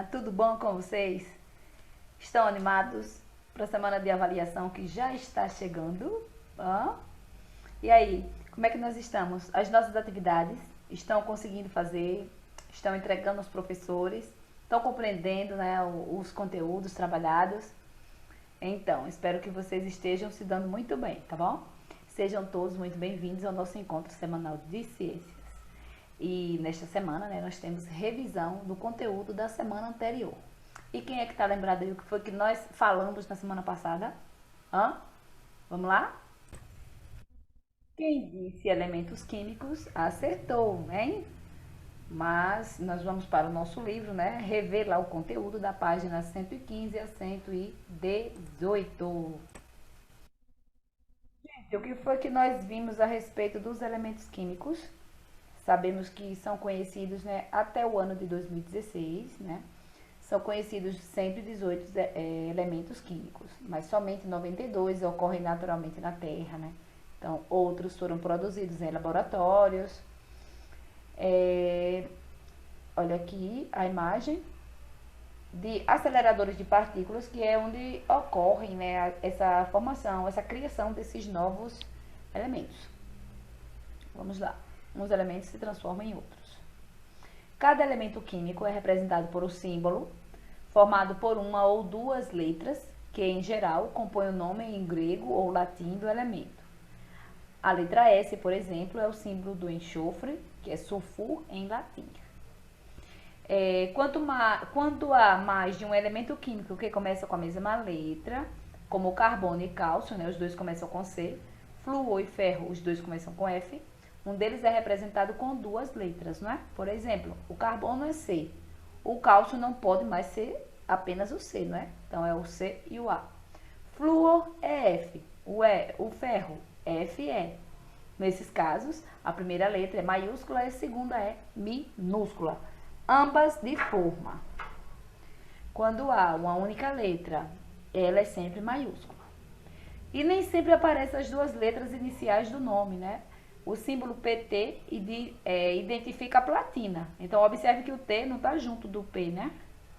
manhã, tudo bom com vocês? Estão animados para a semana de avaliação que já está chegando? Hã? E aí, como é que nós estamos? As nossas atividades estão conseguindo fazer? Estão entregando aos professores? Estão compreendendo, né, os conteúdos trabalhados? Então, espero que vocês estejam se dando muito bem, tá bom? Sejam todos muito bem-vindos ao nosso encontro semanal de ciências. E nesta semana, né, nós temos revisão do conteúdo da semana anterior. E quem é que está lembrado aí o que foi que nós falamos na semana passada? Hã? Vamos lá? Quem disse elementos químicos acertou, hein? Mas nós vamos para o nosso livro, né? Rever lá o conteúdo da página 115 a 118. Gente, o que foi que nós vimos a respeito dos elementos químicos? Sabemos que são conhecidos, né, até o ano de 2016, né? São conhecidos 118 elementos químicos, mas somente 92 ocorrem naturalmente na Terra, né? Então, outros foram produzidos em laboratórios. Olha aqui a imagem de aceleradores de partículas, que é onde ocorrem, né, essa formação, essa criação desses novos elementos. Vamos lá. Uns elementos se transformam em outros. Cada elemento químico é representado por um símbolo, formado por uma ou duas letras, que em geral compõem o nome em grego ou latim do elemento. A letra S, por exemplo, é o símbolo do enxofre, que é sulfur em latim. Quando há mais de um elemento químico que começa com a mesma letra, como carbono e cálcio, né, os dois começam com C, flúor e ferro, os dois começam com F, um deles é representado com duas letras, não é? Por exemplo, o carbono é C, o cálcio não pode mais ser apenas o C, não é? Então é o C e o A. Flúor é F, o ferro é Fe. Nesses casos, a primeira letra é maiúscula e a segunda é minúscula, ambas de forma. Quando há uma única letra, ela é sempre maiúscula. E nem sempre aparecem as duas letras iniciais do nome, né? O símbolo PT identifica a platina. Então, observe que o T não está junto do P, né?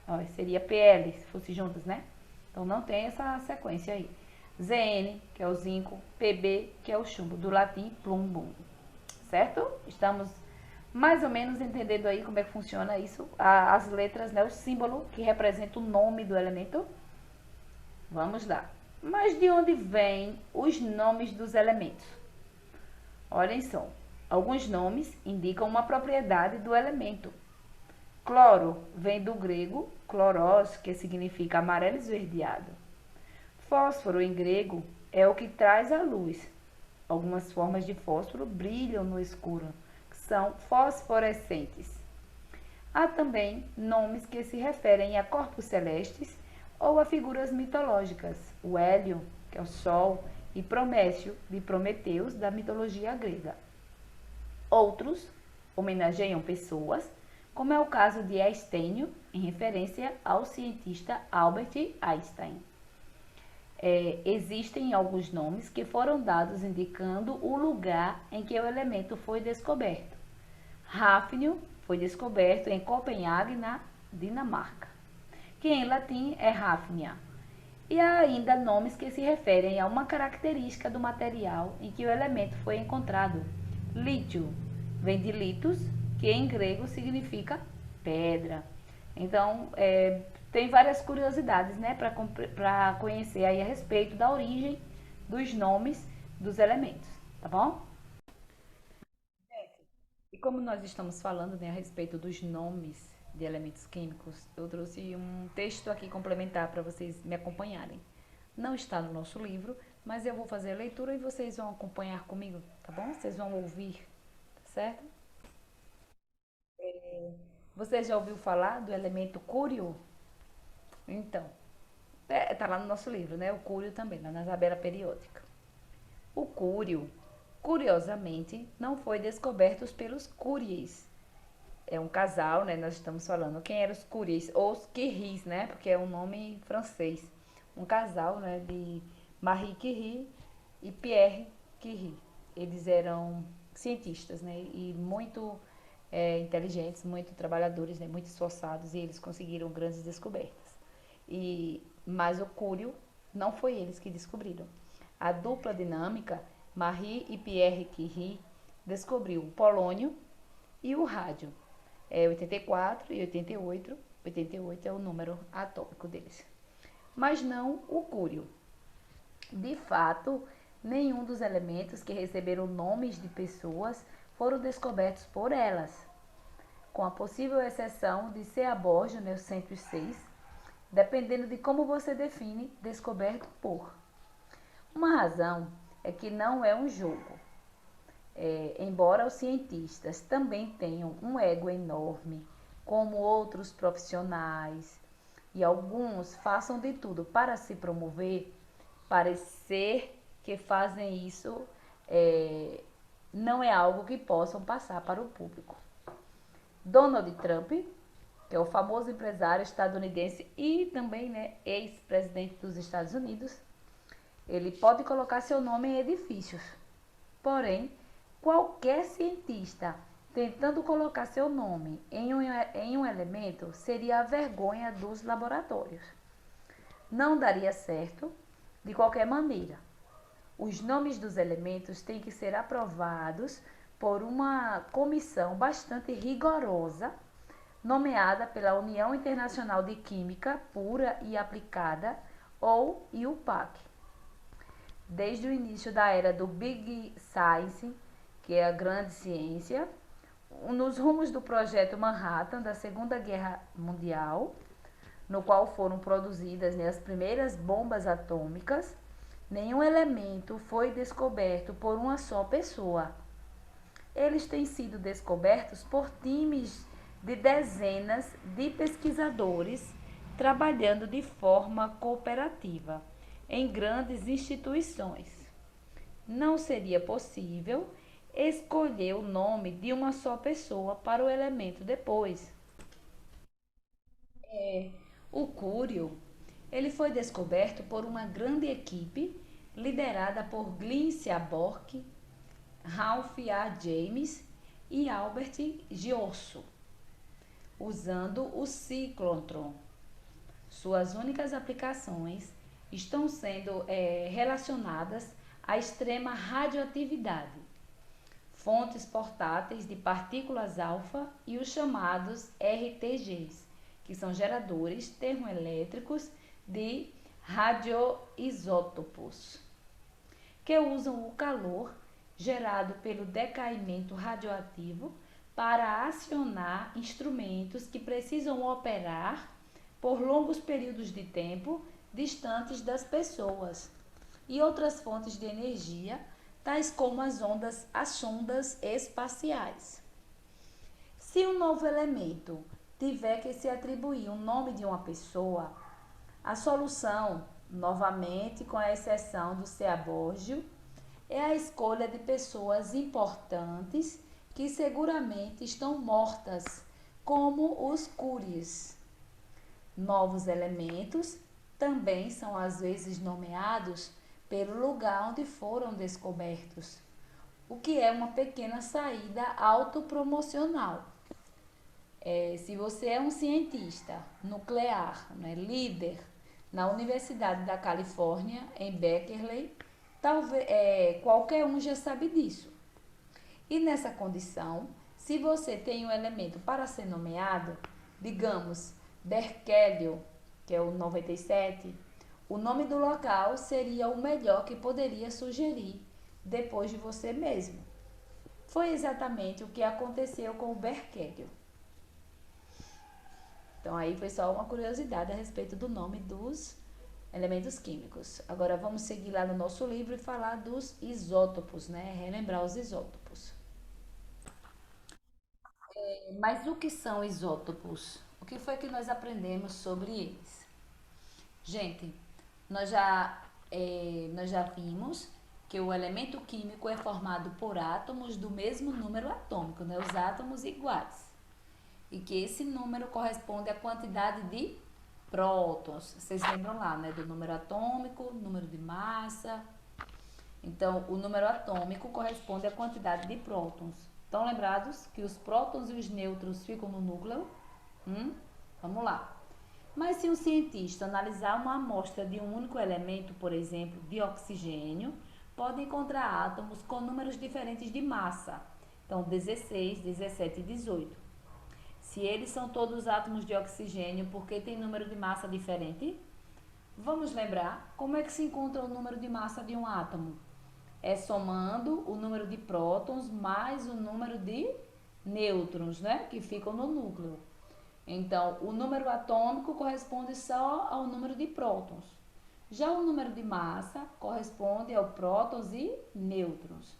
Ó, seria PL, se fosse juntas, né? Então, não tem essa sequência aí. Zn, que é o zinco, Pb, que é o chumbo, do latim plumbum. Certo? Estamos mais ou menos entendendo aí como é que funciona isso, as letras, né? O símbolo que representa o nome do elemento. Vamos lá. Mas de onde vêm os nomes dos elementos? Olhem só, alguns nomes indicam uma propriedade do elemento. Cloro vem do grego clorós, que significa amarelo esverdeado. Fósforo em grego é o que traz a luz. Algumas formas de fósforo brilham no escuro, que são fosforescentes. Há também nomes que se referem a corpos celestes ou a figuras mitológicas. O Hélio, que é o Sol, e Promécio, de Prometeus, da mitologia grega. Outros homenageiam pessoas, como é o caso de Estênio, em referência ao cientista Albert Einstein. Existem alguns nomes que foram dados indicando o lugar em que o elemento foi descoberto. Hafnio foi descoberto em Copenhague, na Dinamarca, que em latim é Hafnia. E há ainda nomes que se referem a uma característica do material em que o elemento foi encontrado. Lítio vem de litos, que em grego significa pedra. Então, tem várias curiosidades, né, para conhecer aí a respeito da origem dos nomes dos elementos, tá bom? E como nós estamos falando, né, a respeito dos nomes de elementos químicos, eu trouxe um texto aqui complementar para vocês me acompanharem. Não está no nosso livro, mas eu vou fazer a leitura e vocês vão acompanhar comigo, tá bom? Vocês vão ouvir, tá certo? Você já ouviu falar do elemento cúrio? Então, tá lá no nosso livro, né? O cúrio também, lá na tabela periódica. O cúrio, curiosamente, não foi descoberto pelos Curies. É um casal, né? Nós estamos falando. Quem eram os Curies? Ou os Curies, né? Porque é um nome francês. Um casal, né? De Marie Curie e Pierre Curie. Eles eram cientistas, né? E muito inteligentes, muito trabalhadores, né, muito esforçados, e eles conseguiram grandes descobertas. Mas o Cúrio não foi eles que descobriram. A dupla dinâmica, Marie e Pierre Curie, descobriu o polônio e o rádio. 84 e 88. 88 é o número atômico deles. Mas não o Cúrio. De fato, nenhum dos elementos que receberam nomes de pessoas foram descobertos por elas, com a possível exceção de Seaborg, o 106, dependendo de como você define descoberto por. Uma razão é que não é um jogo. Embora os cientistas também tenham um ego enorme, como outros profissionais, e alguns façam de tudo para se promover, parecer que fazem isso não é algo que possam passar para o público. Donald Trump, que é o famoso empresário estadunidense e também, né, ex-presidente dos Estados Unidos, ele pode colocar seu nome em edifícios. Porém, qualquer cientista tentando colocar seu nome em um elemento seria a vergonha dos laboratórios. Não daria certo de qualquer maneira. Os nomes dos elementos têm que ser aprovados por uma comissão bastante rigorosa, nomeada pela União Internacional de Química Pura e Aplicada, ou IUPAC. Desde o início da era do Big Science, que é a grande ciência, nos rumos do projeto Manhattan da Segunda Guerra Mundial, no qual foram produzidas, né, as primeiras bombas atômicas, nenhum elemento foi descoberto por uma só pessoa. Eles têm sido descobertos por times de dezenas de pesquisadores trabalhando de forma cooperativa em grandes instituições. Não seria possível escolher o nome de uma só pessoa para o elemento depois. O Cúrio, ele foi descoberto por uma grande equipe liderada por Glenn Seaborg, Ralph A. James e Albert Giosso, usando o ciclotron. Suas únicas aplicações estão sendo relacionadas à extrema radioatividade, fontes portáteis de partículas alfa e os chamados RTGs, que são geradores termoelétricos de radioisótopos, que usam o calor gerado pelo decaimento radioativo para acionar instrumentos que precisam operar por longos períodos de tempo distantes das pessoas, e outras fontes de energia, tais como as sondas espaciais. Se um novo elemento tiver que se atribuir o nome de uma pessoa, a solução, novamente com a exceção do Seaborg, é a escolha de pessoas importantes que seguramente estão mortas, como os Curies. Novos elementos também são às vezes nomeados pelo lugar onde foram descobertos, o que é uma pequena saída autopromocional. Se você é um cientista nuclear, né, líder na Universidade da Califórnia, em Berkeley, talvez qualquer um já sabe disso. E nessa condição, se você tem um elemento para ser nomeado, digamos, Berkeley, que é o 97, o nome do local seria o melhor que poderia sugerir depois de você mesmo. Foi exatamente o que aconteceu com o Berkeley. Então aí foi só uma curiosidade a respeito do nome dos elementos químicos. Agora vamos seguir lá no nosso livro e falar dos isótopos, né? Relembrar os isótopos. Mas o que são isótopos? O que foi que nós aprendemos sobre eles? Gente, nós já vimos que o elemento químico é formado por átomos do mesmo número atômico, né? Os átomos iguais. E que esse número corresponde à quantidade de prótons. Vocês lembram lá, né? Do número atômico, número de massa. Então, o número atômico corresponde à quantidade de prótons. Estão lembrados que os prótons e os nêutrons ficam no núcleo? Vamos lá. Mas se um cientista analisar uma amostra de um único elemento, por exemplo, de oxigênio, pode encontrar átomos com números diferentes de massa. Então, 16, 17 e 18. Se eles são todos átomos de oxigênio, por que tem número de massa diferente? Vamos lembrar como é que se encontra o número de massa de um átomo? É somando o número de prótons mais o número de nêutrons, né, que ficam no núcleo. Então, o número atômico corresponde só ao número de prótons. Já o número de massa corresponde ao prótons e nêutrons.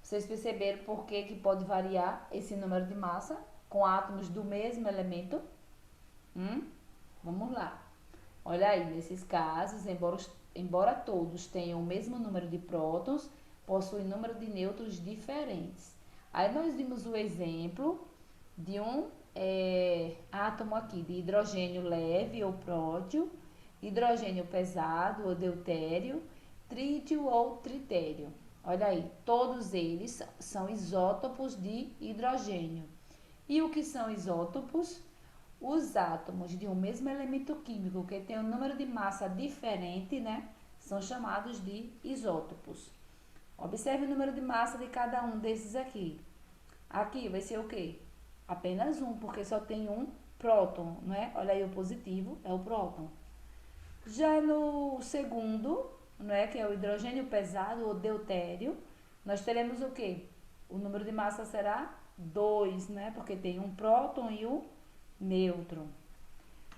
Vocês perceberam por que pode variar esse número de massa com átomos do mesmo elemento? Vamos lá. Olha aí, nesses casos, embora todos tenham o mesmo número de prótons, possuem número de nêutrons diferentes. Aí nós vimos o exemplo de um átomo aqui de hidrogênio leve ou prótio, hidrogênio pesado ou deutério, trítio ou tritério. Olha aí, todos eles são isótopos de hidrogênio. E o que são isótopos? Os átomos de um mesmo elemento químico que tem um número de massa diferente, né, são chamados de isótopos. Observe o número de massa de cada um desses aqui. Aqui vai ser o quê? Apenas um, porque só tem um próton, né? Olha aí, o positivo é o próton. Já no segundo, né, que é o hidrogênio pesado ou deutério, nós teremos o quê? O número de massa será 2, né? Porque tem um próton e um nêutron.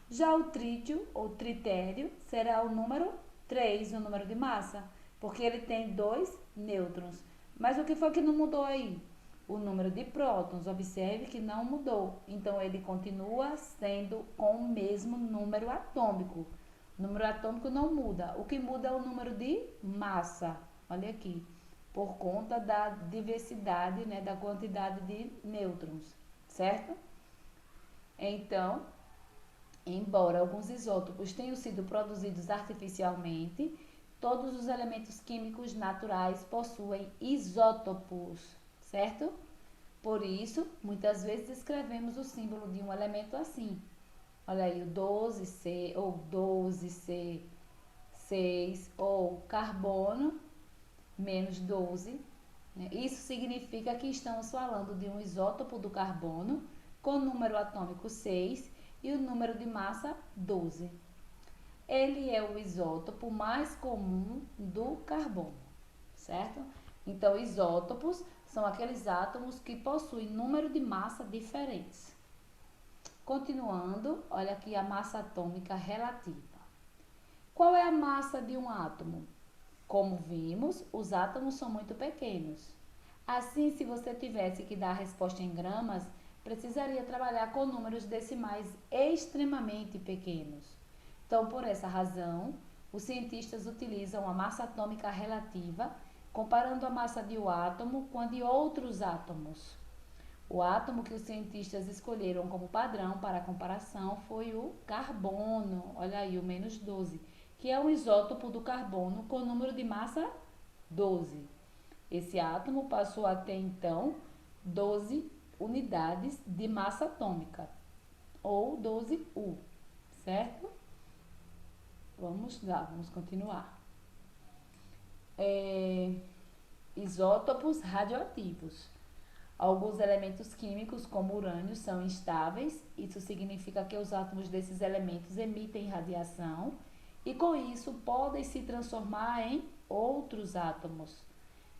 Já o trítio ou tritério será o número 3, o número de massa, porque ele tem 2 nêutrons. Mas o que foi que não mudou aí? O número de prótons, observe que não mudou. Então, ele continua sendo com o mesmo número atômico. O número atômico não muda. O que muda é o número de massa. Olha aqui. Por conta da diversidade, né, da quantidade de nêutrons. Certo? Então, embora alguns isótopos tenham sido produzidos artificialmente, todos os elementos químicos naturais possuem isótopos, certo? Por isso, muitas vezes escrevemos o símbolo de um elemento assim. Olha aí, o 12C ou 12C6 ou carbono menos 12. Isso significa que estamos falando de um isótopo do carbono com o número atômico 6 e o número de massa 12. Ele é o isótopo mais comum do carbono, certo? Então, isótopos são aqueles átomos que possuem número de massa diferentes. Continuando, olha aqui a massa atômica relativa. Qual é a massa de um átomo? Como vimos, os átomos são muito pequenos. Assim, se você tivesse que dar a resposta em gramas, precisaria trabalhar com números decimais extremamente pequenos. Então, por essa razão, os cientistas utilizam a massa atômica relativa, comparando a massa de um átomo com a de outros átomos. O átomo que os cientistas escolheram como padrão para a comparação foi o carbono, olha aí, o menos 12, que é um isótopo do carbono com número de massa 12. Esse átomo passou a ter, então, 12 unidades de massa atômica, ou 12U, certo? Vamos lá, vamos continuar. Isótopos radioativos. Alguns elementos químicos, como urânio, são instáveis. Isso significa que os átomos desses elementos emitem radiação e, com isso, podem se transformar em outros átomos.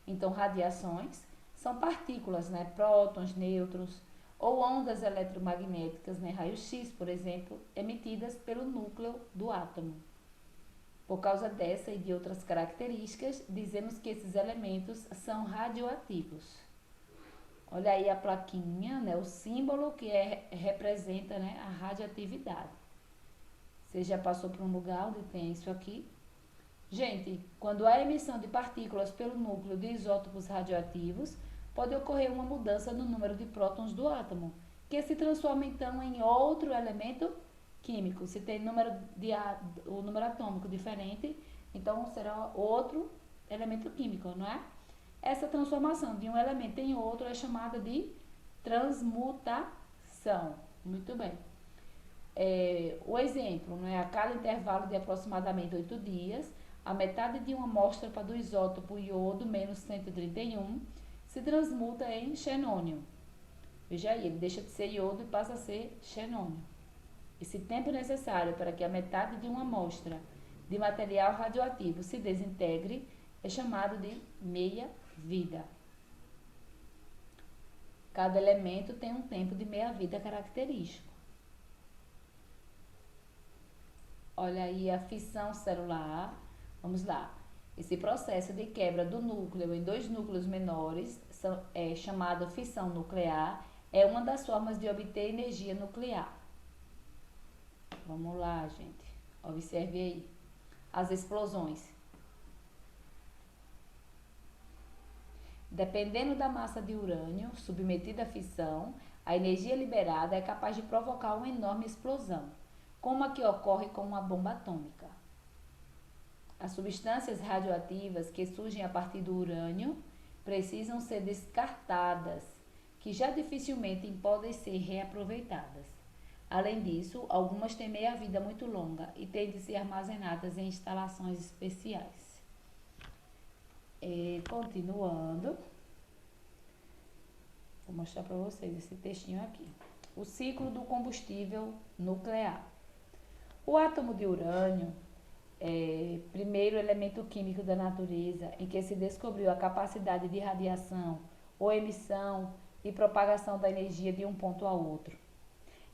Então, radiações são partículas, né, prótons, nêutrons, ou ondas eletromagnéticas, né, raio-x, por exemplo, emitidas pelo núcleo do átomo. Por causa dessa e de outras características, dizemos que esses elementos são radioativos. Olha aí a plaquinha, né, o símbolo que representa, né, a radioatividade. Você já passou por um lugar onde tem isso aqui? Gente, quando há emissão de partículas pelo núcleo de isótopos radioativos, pode ocorrer uma mudança no número de prótons do átomo, que se transforma então em outro elemento químico. Se tem o número atômico diferente, então será outro elemento químico, não é? Essa transformação de um elemento em outro é chamada de transmutação. Muito bem. O exemplo, né? A cada intervalo de aproximadamente 8 dias, a metade de uma amostra do isótopo iodo menos 131 se transmuta em xenônio. Veja aí, ele deixa de ser iodo e passa a ser xenônio. Esse tempo necessário para que a metade de uma amostra de material radioativo se desintegre é chamado de meia-vida. Cada elemento tem um tempo de meia-vida característico. Olha aí a fissão celular. Vamos lá. Esse processo de quebra do núcleo em dois núcleos menores, chamado fissão nuclear, é uma das formas de obter energia nuclear. Vamos lá, gente. Observe aí. As explosões. Dependendo da massa de urânio submetida à fissão, a energia liberada é capaz de provocar uma enorme explosão, como a que ocorre com uma bomba atômica. As substâncias radioativas que surgem a partir do urânio precisam ser descartadas, que já dificilmente podem ser reaproveitadas. Além disso, algumas têm meia-vida muito longa e têm de ser armazenadas em instalações especiais. Continuando, vou mostrar para vocês esse textinho aqui. O ciclo do combustível nuclear. O átomo de urânio é o primeiro elemento químico da natureza em que se descobriu a capacidade de radiação ou emissão e propagação da energia de um ponto a outro.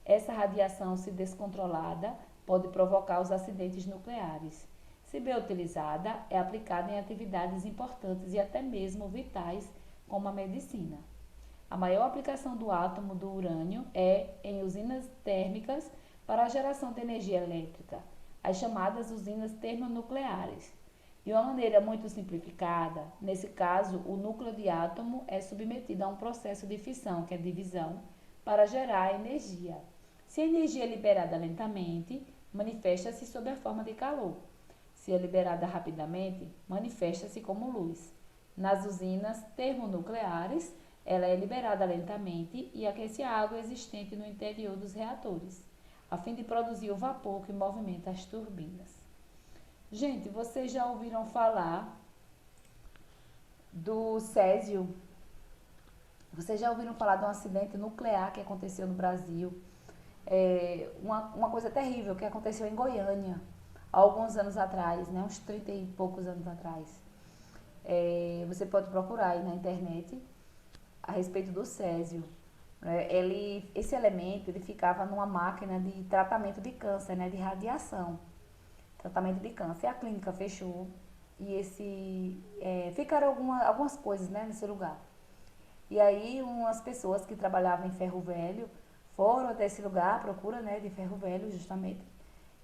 Essa radiação, se descontrolada, pode provocar os acidentes nucleares. Se bem utilizada, é aplicada em atividades importantes e até mesmo vitais, como a medicina. A maior aplicação do átomo do urânio é em usinas térmicas para a geração de energia elétrica, as chamadas usinas termonucleares. De uma maneira muito simplificada, nesse caso, o núcleo de átomo é submetido a um processo de fissão, que é divisão, para gerar energia. Se a energia é liberada lentamente, manifesta-se sob a forma de calor. Se é liberada rapidamente, manifesta-se como luz. Nas usinas termonucleares, ela é liberada lentamente e aquece a água existente no interior dos reatores, a fim de produzir o vapor que movimenta as turbinas. Gente, vocês já ouviram falar do Césio? Vocês já ouviram falar de um acidente nuclear que aconteceu no Brasil? Uma coisa terrível que aconteceu em Goiânia, há alguns anos atrás, né? Uns 30 e poucos anos atrás. Você pode procurar aí na internet a respeito do Césio. Esse elemento ele ficava numa máquina de tratamento de câncer, né? De radiação. Tratamento de câncer. A clínica fechou e ficaram algumas coisas, né, nesse lugar. E aí umas pessoas que trabalhavam em ferro velho foram até esse lugar à procura, né, de ferro velho justamente,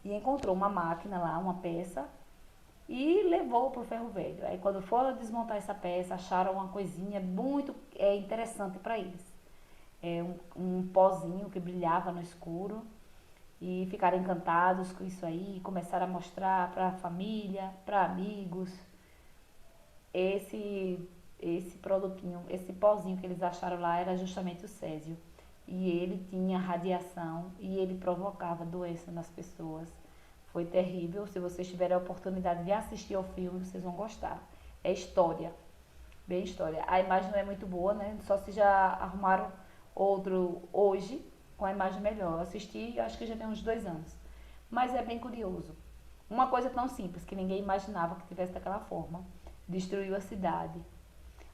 e encontrou uma máquina lá, uma peça, e levou para o ferro velho. Aí quando foram desmontar essa peça, acharam uma coisinha muito interessante para eles. Um pozinho que brilhava no escuro, e ficaram encantados com isso aí, começaram a mostrar para a família, para amigos, esse produtinho, esse pozinho que eles acharam lá era justamente o césio. E ele tinha radiação e ele provocava doença nas pessoas. Foi terrível. Se vocês tiverem a oportunidade de assistir ao filme, vocês vão gostar. É história, bem história. A imagem não é muito boa, né? Só se já arrumaram outro hoje com a imagem melhor. Eu assisti, acho que já tem uns 2 anos. Mas é bem curioso. Uma coisa tão simples que ninguém imaginava que tivesse daquela forma. Destruiu a cidade.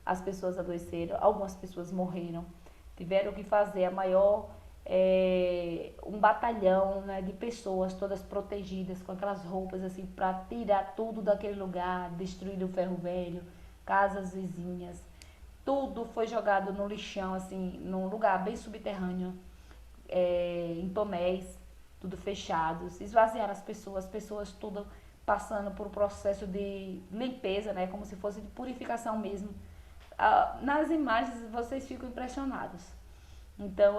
As pessoas adoeceram, algumas pessoas morreram. Tiveram que fazer um batalhão, né, de pessoas todas protegidas com aquelas roupas assim para tirar tudo daquele lugar, destruir o ferro velho, casas vizinhas. Tudo foi jogado no lixão, assim, num lugar bem subterrâneo, em tonéis, tudo fechado. Esvaziaram as pessoas tudo passando por um processo de limpeza, né, como se fosse de purificação mesmo. Nas imagens vocês ficam impressionados. Então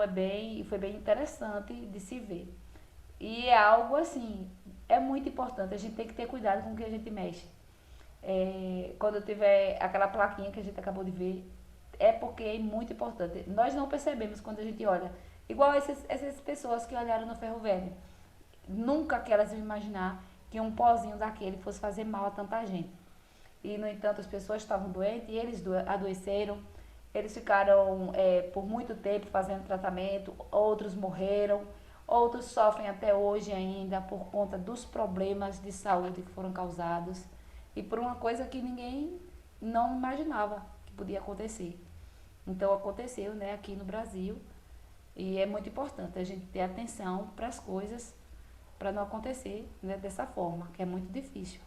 foi bem interessante de se ver. E é algo assim, é muito importante, a gente tem que ter cuidado com o que a gente mexe. Quando tiver aquela plaquinha que a gente acabou de ver, é porque é muito importante. Nós não percebemos quando a gente olha, igual essas pessoas que olharam no ferro velho. Nunca que elas iam imaginar que um pozinho daquele fosse fazer mal a tanta gente. E, no entanto, as pessoas estavam doentes e eles adoeceram. Eles ficaram por muito tempo fazendo tratamento, outros morreram, outros sofrem até hoje ainda por conta dos problemas de saúde que foram causados e por uma coisa que ninguém não imaginava que podia acontecer. Então aconteceu, né, aqui no Brasil, e é muito importante a gente ter atenção para as coisas para não acontecer, né, dessa forma, que é muito difícil.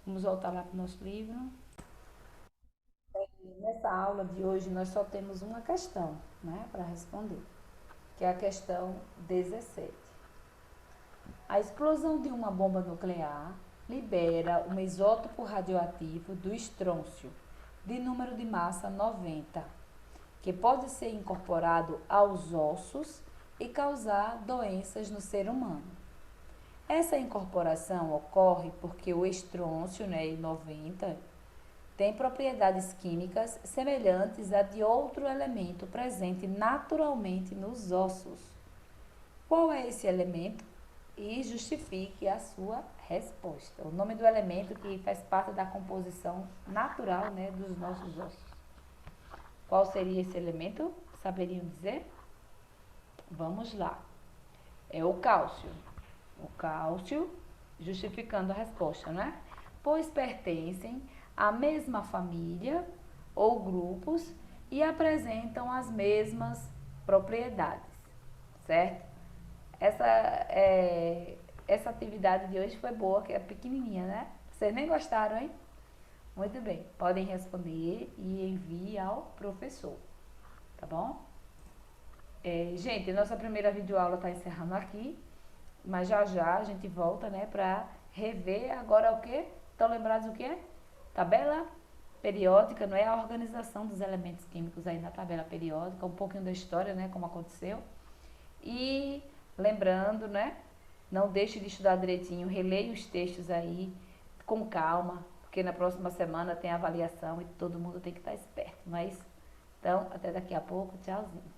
Vamos voltar lá para o nosso livro. Nessa aula de hoje nós só temos uma questão, né, para responder, que é a questão 17. A explosão de uma bomba nuclear libera um isótopo radioativo do estrôncio, de número de massa 90, que pode ser incorporado aos ossos e causar doenças no ser humano. Essa incorporação ocorre porque o estrôncio, né, 90, tem propriedades químicas semelhantes a de outro elemento presente naturalmente nos ossos. Qual é esse elemento? E justifique a sua resposta. O nome do elemento que faz parte da composição natural, né, dos nossos ossos. Qual seria esse elemento? Saberiam dizer? Vamos lá. É o cálcio. O cálcio, justificando a resposta, né? Pois pertencem à mesma família ou grupos e apresentam as mesmas propriedades, certo? Essa, essa atividade de hoje foi boa, que é pequenininha, né? Vocês nem gostaram, hein? Muito bem, podem responder e enviar ao professor, tá bom? Gente, nossa primeira videoaula está encerrando aqui, mas já já a gente volta, né, para rever agora o quê? Estão lembrados o quê? Tabela periódica, não é a organização dos elementos químicos aí na tabela periódica, um pouquinho da história, né, como aconteceu. E lembrando, né, não deixe de estudar direitinho, releia os textos aí com calma, porque na próxima semana tem avaliação e todo mundo tem que estar esperto, não é isso? Então, até daqui a pouco, tchauzinho.